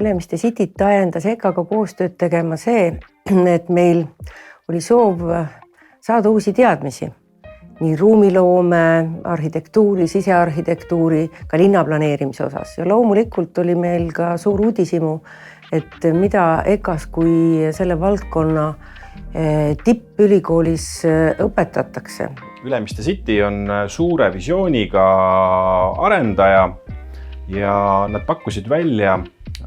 Ülemiste Cityt ajendas EKAga koostööd tegema see, et meil oli soov saada uusi teadmisi. Nii ruumiloome, arhitektuuri, sisearhitektuuri, ka linnaplaneerimise osas. Ja loomulikult oli meil ka suur uudisimu, et mida EKAs kui selle valdkonna tippülikoolis õpetatakse. Ülemiste City on suure visiooniga arendaja ja nad pakkusid välja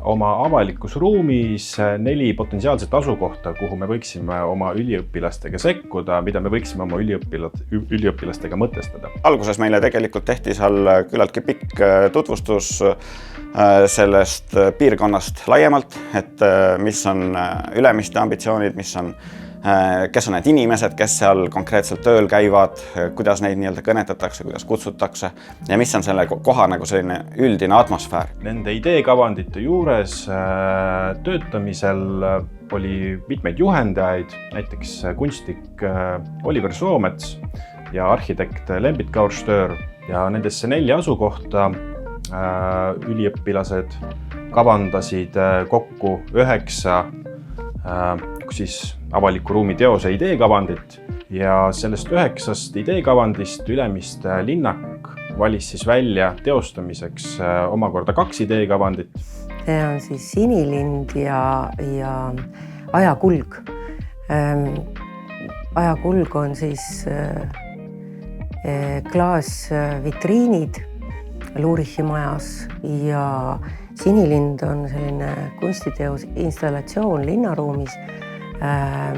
oma avalikus ruumis 4 potentsiaalset asukohta, kuhu me võiksime oma üliõpilastega sekkuda, mida me võiksime oma üliõpilastega mõtestada. Alguses meile tegelikult tehti seal küllaltki pikk tutvustus sellest piirkonnast laiemalt, et mis on Ülemiste ambitsioonid, kes on need inimesed, kes seal konkreetselt tööl käivad, kuidas neid kõnetatakse, kuidas kutsutakse ja mis on selle koha selline üldine atmosfäär. Nende ideekavandite juures töötamisel oli mitmeid juhendajaid, näiteks kunstnik Oliver Soomets ja arhitekt Lembit Kaurstöör ja nendesse 4 asukohta üliõpilased kavandasid kokku 9 avaliku ruumi teose ideekavandit ja sellest 9 ideekavandist Ülemiste linnak valis siis välja teostamiseks omakorda 2 ideekavandit. See on siis sinilind ja ajakulg. Ajakulg on siis klaasvitriinid Lurichi majas ja sinilind on selline kunstiteos installatsioon linnaruumis,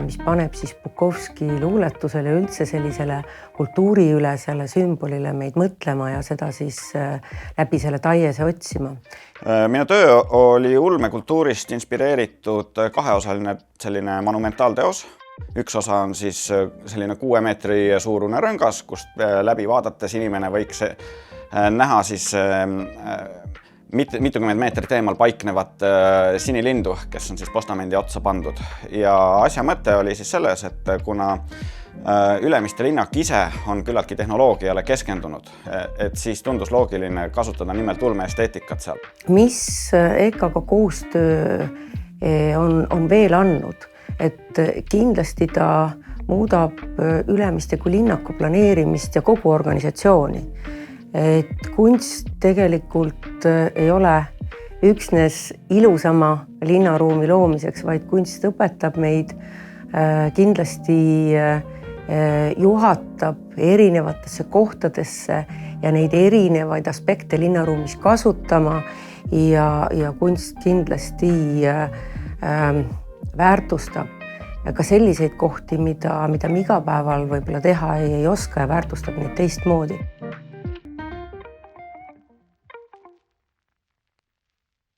mis paneb siis Bukovski luuletusele üldse sellisele kultuuriülesele sümbolile meid mõtlema ja seda siis läbi selle taiese otsima. Minu töö oli ulmekultuurist inspireeritud 2-osaline selline monumentaalteos. Üks osa on siis selline 6 meetri suurune rõngas, kust läbi vaadates inimene võiks näha siis mitukümmend meetrit eemal paiknevat sinilindu, kes on siis postamendi otsa pandud. Ja asja mõte oli siis selles, et kuna Ülemiste linnak ise on küllaltki tehnoloogiale keskendunud, et siis tundus loogiline kasutada nimelt ulmeesteetikat seal. Mis EKAga koostöö on veel andnud, et kindlasti ta muudab Ülemiste kui linnaku planeerimist ja kogu organisatsiooni. Et kunst tegelikult ei ole üksnes ilusama linnaruumi loomiseks, vaid kunst õpetab meid, kindlasti juhatab erinevatesse kohtadesse ja neid erinevaid aspekte linnaruumis kasutama ja kunst kindlasti väärtustab ka selliseid kohti, mida me igapäeval võib-olla teha ei oska ja väärtustab neid teistmoodi.